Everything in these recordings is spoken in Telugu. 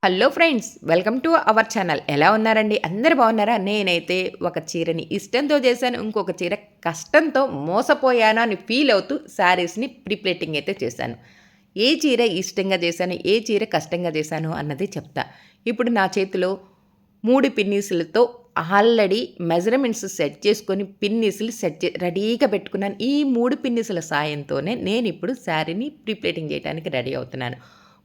Hello friends, welcome to our channel. ఎలా ఉన్నారండి? అందరు బాగున్నారా? నేనైతే ఒక చీరని ఇష్టంతో చేశాను. ఇంకొక చీర కష్టంతో మోసపోయాను అని ఫీల్ అవుతూ శారీస్‌ని ప్రీప్లేటింగ్ అయితే చేశాను. ఏ చీర ఇష్టంగా చేశాను, ఏ చీర కష్టంగా చేశాను అన్నది చెప్తా. ఇప్పుడు నా చేతిలో 3 పిన్నీసులతో ఆల్రెడీ మెజర్‌మెంట్స్ సెట్ చేసుకొని పిన్నీసులు రెడీగా పెట్టుకున్నాను. ఈ 3 పిన్నీసుల సాయంతోనే నేనిప్పుడు శారీని ప్రీప్లేటింగ్ చేయడానికి రెడీ అవుతున్నాను.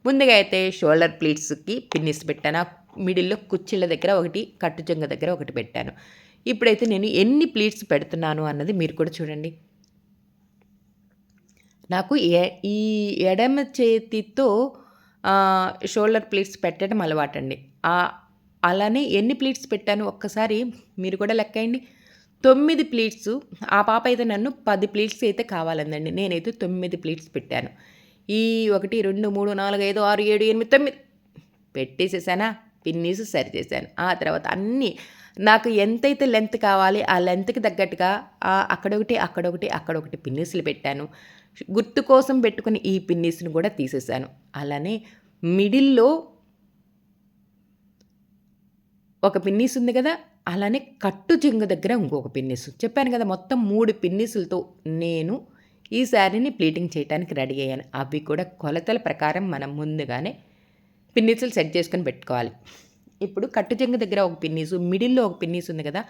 ముందుగా అయితే షోల్డర్ ప్లీట్స్‌కి పిన్నిస్ పెట్టాను. మిడిల్‌లో కుచ్చిళ్ళ దగ్గర ఒకటి, కట్టు చెంగు దగ్గర ఒకటి పెట్టాను. ఇప్పుడైతే నేను ఎన్ని ప్లీట్స్ పెడుతున్నాను అన్నది మీరు కూడా చూడండి. నాకు ఈ ఎడమ చేతితో షోల్డర్ ప్లీట్స్ పెట్టడం అలవాటండి. అలానే ఎన్ని ప్లీట్స్ పెట్టాను ఒక్కసారి మీరు కూడా లెక్కేయండి. 9 ప్లీట్సు. ఆ పాప అయితే నన్ను 10 ప్లీట్స్ అయితే కావాలందండి. నేనైతే 9 ప్లీట్స్ పెట్టాను. ఈ 1, 2, 3, 4, 5, 6, 7, 8, 9 పెట్టేసేసానా, పిన్నీస్ సరి చేశాను. ఆ తర్వాత అన్నీ నాకు ఎంతైతే లెంత్ కావాలి ఆ లెంత్‌కి తగ్గట్టుగా అక్కడొకటి, అక్కడొకటి, అక్కడొకటి పిన్నీసులు పెట్టాను. గుర్తు కోసం పెట్టుకుని ఈ పిన్నీస్‌ని కూడా తీసేశాను. అలానే మిడిల్‌లో ఒక పిన్నీస్ ఉంది కదా! అలానే కట్టు చెంగు దగ్గర ఇంకొక పిన్నీసు. చెప్పాను కదా! మొత్తం 3 పిన్నీసులతో నేను ఈ శారీని ప్లీటింగ్ చేయడానికి రెడీ అయ్యాను. అవి కూడా కొలతల ప్రకారం మనం ముందుగానే పిన్నీసులు సెట్ చేసుకొని పెట్టుకోవాలి. ఇప్పుడు కట్టు చెంగు దగ్గర ఒక పిన్నీసు, మిడిల్‌లో ఒక పిన్నీస్ ఉంది కదా!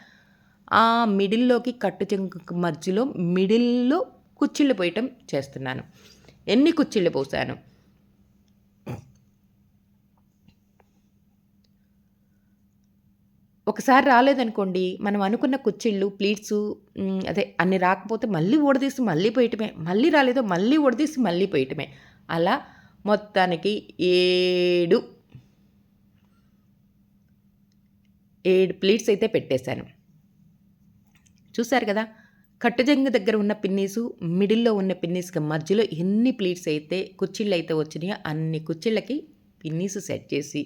ఆ మిడిల్‌లోకి కట్టు చెంగుకి మధ్యలో మిడిల్‌లో కుచ్చిళ్ళు పోయటం చేస్తున్నాను. ఎన్ని కుచ్చిళ్ళు పోసాను? ఒకసారి రాలేదనుకోండి, మనం అనుకున్న కుచ్చిళ్ళు, ప్లీట్సు అదే అన్ని రాకపోతే మళ్ళీ ఊడదీసి మళ్ళీ పొయ్యటమే. మళ్ళీ రాలేదో మళ్ళీ ఊడదీసి మళ్ళీ పొయ్యటమే. అలా మొత్తానికి 7 ప్లీట్స్ అయితే పెట్టేశాను. చూసారు కదా! కట్టుజంగు దగ్గర ఉన్న పిన్నీసు, మిడిల్‌లో ఉన్న పిన్నీస్‌కి మధ్యలో ఎన్ని ప్లీట్స్ అయితే కుచ్చిళ్ళైతే వచ్చినాయో అన్ని కుచ్చిళ్ళకి పిన్నీసు సెట్ చేసి,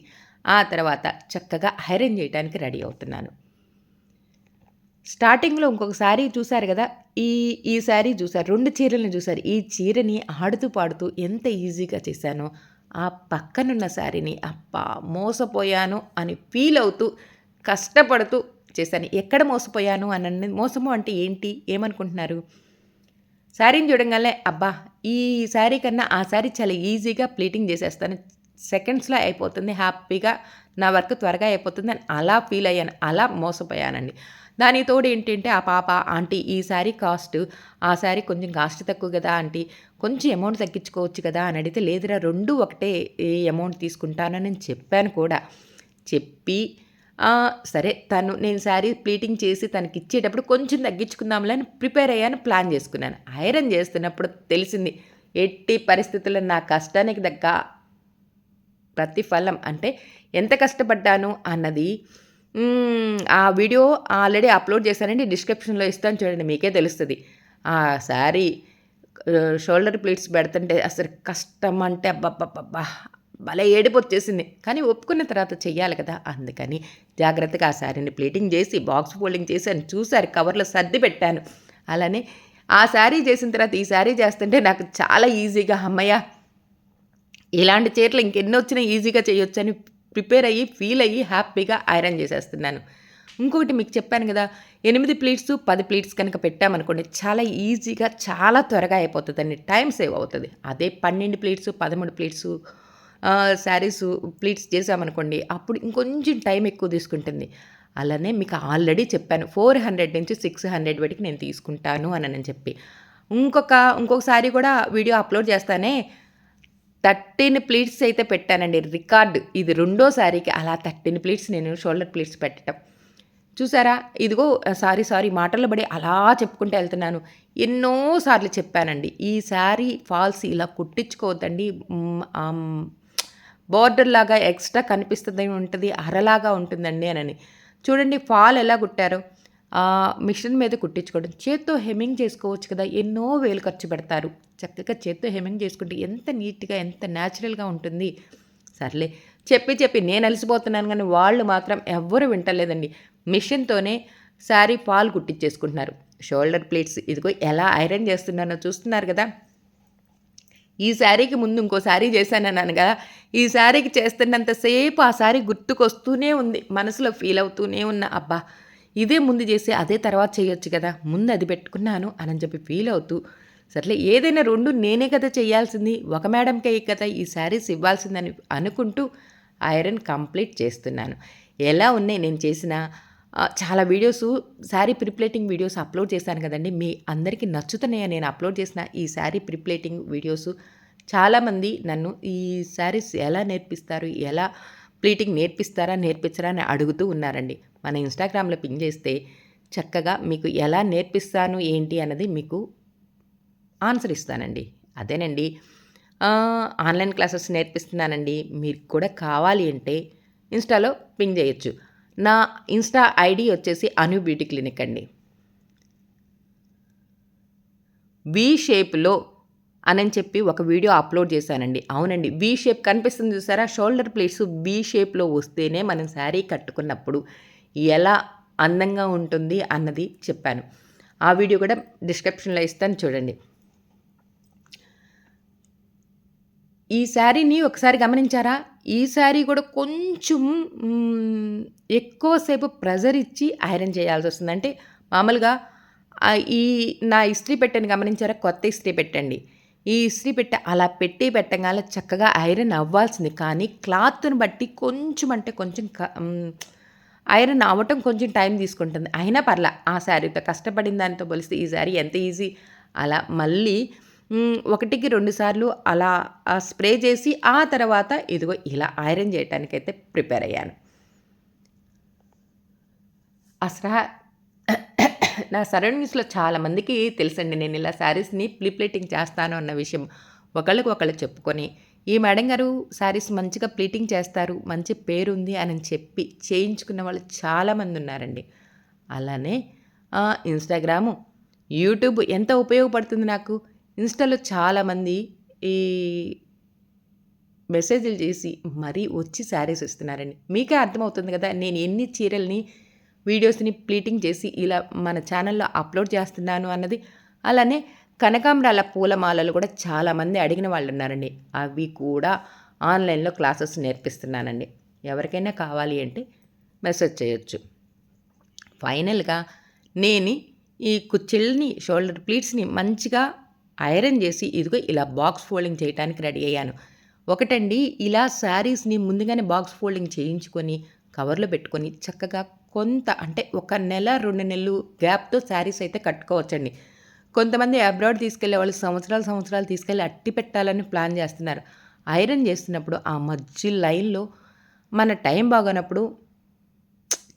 ఆ తర్వాత చక్కగా ఐరన్ చేయటానికి రెడీ అవుతున్నాను. స్టార్టింగ్‌లో ఇంకొక శారీ చూసారు గదా! ఈ శారీ చూసారు. 2 చీరలను చూసారు. ఈ చీరని ఆడుతూ పాడుతూ ఎంత ఈజీగా చేశానో, ఆ పక్కనున్న శారీని అబ్బా! మోసపోయాను అని ఫీల్ అవుతూ, కష్టపడుతూ చేశాను. ఎక్కడ మోసపోయాను అనని మోసము అంటే ఏంటి? ఏమనుకుంటున్నారు? శారీని చూడంగానే అబ్బా! ఈ శారీ కన్నా ఆ శారీ చాలా ఈజీగా ప్లీటింగ్ చేసేస్తాను. సెకండ్స్‌లో అయిపోతుంది. హ్యాపీగా నా వర్క్ త్వరగా అయిపోతుందని అలా ఫీల్ అయ్యాను. అలా మోసపోయానండి. దానికి తోడు ఏంటంటే ఆ పాప ఆంటీ ఈ శారీ కాస్ట్ ఆ శారీ కొంచెం కాస్ట్ తక్కువ కదా ఆంటీ కొంచెం అమౌంట్ తగ్గించుకోవచ్చు కదా అని అడిగితే లేదురా 2 ఒకటే అమౌంట్ తీసుకుంటానని చెప్పాను కూడా. చెప్పి సరే నేను శారీ ప్లీటింగ్ చేసి తనకిచ్చేటప్పుడు కొంచెం తగ్గించుకుందాంలే అని ప్రిపేర్ అయ్యాను. ప్లాన్ చేసుకున్నాను. ఐరన్ చేస్తున్నప్పుడు తెలిసింది. ఎట్టి పరిస్థితుల్లో నా కష్టానికి దగ్గ ప్రతిఫలం అంటే ఎంత కష్టపడ్డాను అన్నది ఆ వీడియో ఆల్రెడీ అప్లోడ్ చేశానండి. డిస్క్రిప్షన్‌లో ఇస్తాను చూడండి మీకే తెలుస్తది. ఆ శారీ షోల్డర్ ప్లీట్స్ పెడుతుంటే అసలు కష్టం అంటే అబ్బబ్బబ్బబ్బా! భలే ఏడుపొచ్చేసింది. కానీ ఒప్పుకున్న తర్వాత చెయ్యాలి కదా! అందుకని జాగ్రత్తగా ఆ శారీని ప్లీటింగ్ చేసి, బాక్స్ ఫోల్డింగ్ చేశాను. చూసారు కవర్‌లో సర్ది పెట్టాను. అలానే ఆ శారీ చేసిన తర్వాత ఈ శారీ చేస్తుంటే నాకు చాలా ఈజీగా హమ్మయ్య! ఇలాంటి చీరలు ఇంకెన్నొచ్చినా ఈజీగా చేయొచ్చని ప్రిపేర్ అయ్యి, ఫీల్ అయ్యి హ్యాపీగా ఐరన్ చేసేస్తున్నాను. ఇంకొకటి మీకు చెప్పాను గదా! 8 ప్లీట్స్, 10 ప్లీట్స్ కనుక పెట్టామనుకోండి చాలా ఈజీగా, చాలా త్వరగా అయిపోతదండి. టైం సేవ్ అవుతది. అదే 12 ప్లీట్స్, 13 ప్లీట్సు శారీసు ప్లీట్స్ చేశామనుకోండి అప్పుడు ఇంకొంచెం టైం ఎక్కువ తీసుకుంటుంది. అలానే మీకు ఆల్రెడీ చెప్పాను 400 నుంచి 600 వరకు నేను తీసుకుంటాను అనని చెప్పి. ఇంకొక సారీ కూడా వీడియో అప్లోడ్ చేస్తానే 13 ప్లీట్స్ అయితే పెట్టానండి. రికార్డ్. ఇది రెండో సారీకి అలా 13 ప్లీట్స్ నేను షోల్డర్ ప్లీట్స్ పెట్టటం. చూసారా? ఇదిగో సారీ మాటల్లో పడి అలా చెప్పుకుంటూ ఎళ్తున్నాను. ఎన్నో సార్లు చెప్పానండి. ఈ శారీ ఫాల్స్ ఇలా కుట్టించుకోవద్దండి. బోర్డర్‌లాగా ఎక్స్‌ట్రా కనిపిస్తది ఉంటది. అరలాగా ఉంటుందండి అనని. చూడండి ఫాల్ ఎలా కుట్టారో. మిషన్ మీద కుట్టించుకోవడం. చేత్తో హెమ్మింగ్ చేసుకోవచ్చు కదా! ఎన్నో వేలు ఖర్చు పెడతారు. చక్కగా చేత్తో హెమ్మింగ్ చేసుకుంటే ఎంత నీట్‌గా, ఎంత న్యాచురల్‌గా ఉంటుంది. సర్లే చెప్పి నేను అలసిపోతున్నాను గానీ, వాళ్ళు మాత్రం ఎవ్వరు వింటలేదండి. మిషన్‌తోనే శారీ ఫాల్ కుట్టించేసుకుంటున్నారు. షోల్డర్ ప్లీట్స్ ఇదిగో ఎలా ఐరన్ చేస్తున్నానో చూస్తున్నారు గదా! ఈ శారీకి ముందు ఇంకో శారీ చేశానన్నాను కదా! ఈ శారీకి చేస్తున్నంత సేపు ఆ శారీ గుర్తుకొస్తూనే ఉంది. మనసులో ఫీల్ అవుతూనే ఉన్నా. అబ్బా! ఇదే ముందు చేసి అదే తర్వాత చేయొచ్చు కదా! ముందు అది పెట్టుకున్నాను అని చెప్పి ఫీల్ అవుతూ, సర్లే ఏదైనా 2 నేనే కదా చేయాల్సింది. ఒక మేడంకే కదా ఈ శారీస్ ఇవ్వాల్సిందని అనుకుంటూ ఐరన్ కంప్లీట్ చేస్తున్నాను. ఎలా ఉన్నాయి నేను చేసిన చాలా వీడియోసు శారీ ప్రిప్లేటింగ్ వీడియోస్ అప్లోడ్ చేశాను కదండీ! మీ అందరికీ నచ్చుతున్నాయా నేను అప్లోడ్ చేసిన ఈ శారీ ప్రిప్లేటింగ్ వీడియోసు? చాలామంది నన్ను ఈ శారీస్ ఎలా నేర్పిస్తారు? ఎలా ప్లీటింగ్ నేర్పిస్తారా? నేర్పించరా? అని అడుగుతూ ఉన్నారండి. మన ఇన్‌స్టాగ్రామ్‌లో పింగ్ చేస్తే చక్కగా మీకు ఎలా నేర్పిస్తాను ఏంటి అన్నది మీకు ఆన్సర్ ఇస్తానండి. అదేనండి. ఆన్‌లైన్ క్లాసెస్ నేర్పిస్తున్నానండి. మీకు కూడా కావాలి అంటే ఇన్‌స్టాలో పింగ్ చేయొచ్చు. నా ఇన్‌స్టా ఐడీ వచ్చేసి అను బ్యూటీ క్లినిక్ అండి. వి షేప్‌లో అనని చెప్పి ఒక వీడియో అప్లోడ్ చేశానండి. అవునండి. వి షేప్ కనిపిస్తుంది చూసారా? షోల్డర్ ప్లేట్స్ వి షేప్‌లో వస్తేనే మనం శారీ కట్టుకున్నప్పుడు ఎలా అందంగా ఉంటుంది అన్నది చెప్పాను. ఆ వీడియో కూడా డిస్క్రిప్షన్‌లో ఇస్తాను చూడండి. ఈ శారీని ఒకసారి గమనించారా? ఈ శారీ కూడా కొంచెం ఎక్కువ సేపు ప్రెజర్ ఇచ్చి ఐరన్ చేయాల్సొస్తుంది. అంటే మామూలుగా ఈ నా ఇస్త్రీ పెట్టెని గమనించారా? కొత్త ఇస్త్రీ పెట్టండి. ఈ ఇస్త్రీ పెట్టె అలా పెట్టి పెట్టంగానే చక్కగా ఐరన్ అవ్వాల్సింది. కానీ క్లాత్‌ని బట్టి కొంచెం అంటే కొంచెం ఐరన్ అవ్వటం కొంచెం టైం తీసుకుంటుంది. అయినా పర్లా ఆ శారీతో కష్టపడిన దానితో పోలిస్తే ఈ శారీ ఎంత ఈజీ. అలా మళ్ళీ ఒకటికి 2 సార్లు అలా స్ప్రే చేసి ఆ తర్వాత ఇదిగో ఇలా ఐరన్ చేయటానికైతే ప్రిపేర్ అయ్యాను. అసలా నా సరౌండింగ్స్‌లో చాలామందికి తెలుసండి నేను ఇలా శారీస్‌ని ప్లీటింగ్ చేస్తాను అన్న విషయం. ఒకళ్ళకి ఒకళ్ళు చెప్పుకొని, ఈ మేడం గారు శారీస్ మంచిగా ప్లీటింగ్ చేస్తారు, మంచి పేరుంది అని చెప్పి చేయించుకున్న వాళ్ళు చాలామంది ఉన్నారండి. అలానే ఇన్‌స్టాగ్రాము, యూట్యూబ్ ఎంత ఉపయోగపడుతుంది నాకు. ఇన్‌స్టాలో చాలామంది ఈ మెసేజ్‌లు చేసి మరీ వచ్చి శారీస్ ఇస్తున్నారండి. మీకే అర్థమవుతుంది కదా! నేను ఎన్ని చీరల్ని, వీడియోస్‌ని ప్లీటింగ్ చేసి ఇలా మన ఛానల్‌లో అప్లోడ్ చేస్తున్నాను అన్నది. అలానే కనకాంబరాల పూలమాలలు కూడా చాలామంది అడిగిన వాళ్ళున్నారండి. అవి కూడా ఆన్‌లైన్‌లో క్లాసెస్ నేర్పిస్తున్నానండి. ఎవరికైనా కావాలి అంటే మెసేజ్ చేయొచ్చు. ఫైనల్‌గా నేను ఈ కుచ్చిళ్ళని, షోల్డర్ ప్లీట్స్‌ని మంచిగా ఐరన్ చేసి ఇదిగో ఇలా బాక్స్ ఫోల్డింగ్ చేయటానికి రెడీ అయ్యాను. ఒకటండి ఇలా శారీస్‌ని ముందుగానే బాక్స్ ఫోల్డింగ్ చేయించుకొని, కవర్‌లో పెట్టుకొని చక్కగా కొంత అంటే ఒక నెల, 2 నెలలు గ్యాప్‌తో శారీస్ అయితే కట్టుకోవచ్చండి. కొంతమంది అబ్రాడ్ తీసుకెళ్ళే వాళ్ళు సంవత్సరాలు తీసుకెళ్ళి అట్టి పెట్టాలని ప్లాన్ చేస్తున్నారు. ఐరన్ చేస్తున్నప్పుడు ఆ మధ్య లైన్‌లో మన టైం బాగోనప్పుడు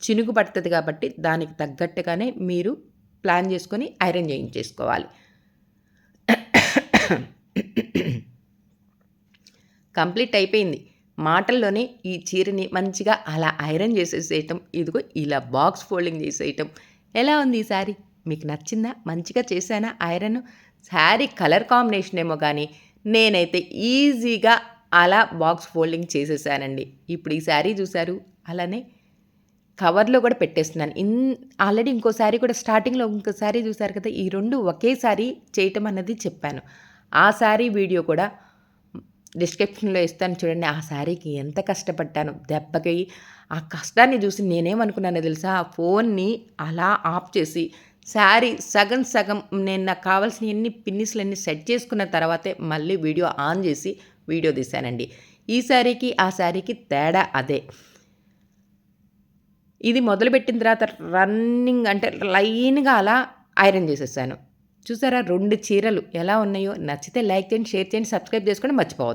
చినుకు పడతది కాబట్టి దానికి తగ్గట్టుగానే మీరు ప్లాన్ చేసుకొని ఐరన్ చేయించేసుకోవాలి. కంప్లీట్ అయిపోయింది. మాటల్లోనే ఈ చీరని మంచిగా అలా ఐరన్ చేసేసేయటం. ఇదిగో ఇలా బాక్స్ ఫోల్డింగ్ చేసేయటం. ఎలా ఉంది ఈ శారీ? మీకు నచ్చిందా? మంచిగా చేశానా ఐరను? శారీ కలర్ కాంబినేషన్ ఏమో గానీ నేనైతే ఈజీగా అలా బాక్స్ ఫోల్డింగ్ చేసేసానండి. ఇప్పుడు ఈ శారీ చూసారు. అలానే కవర్‌లో కూడా పెట్టేస్తున్నాను. ఆల్రెడీ ఇంకో శారీ కూడా స్టార్టింగ్‌లో ఇంకో శారీ చూసారు కదా! ఈ 2 ఒకేసారి చేయటం అన్నది చెప్పాను. ఆ శారీ వీడియో కూడా డిస్క్రిప్షన్‌లో ఇస్తాను చూడండి. ఆ శారీకి ఎంత కష్టపడ్డానో దెబ్బకి ఆ కష్టాన్ని చూసి నేనేమనుకున్నానో తెలుసా? ఆ ఫోన్ని అలా ఆఫ్ చేసి శారీ సగం సగం నేను నాకు కావాల్సినయన్ని పిన్నిస్‌లన్నీ సెట్ చేసుకున్న తర్వాతే మళ్ళీ వీడియో ఆన్ చేసి వీడియో తీశానండి. ఈ శారీకి, ఆ శారీకి తేడా అదే. ఇది మొదలుపెట్టిన తర్వాత రన్నింగ్ అంటే లైన్‌గా అలా ఐరన్ చేసేసాను. చూసారా 2 చీరలు ఎలా ఉన్నాయో? నచ్చితే లైక్ చేయండి, షేర్ చేయండి, సబ్స్క్రైబ్ చేసుకోండి మర్చిపోవద్దు.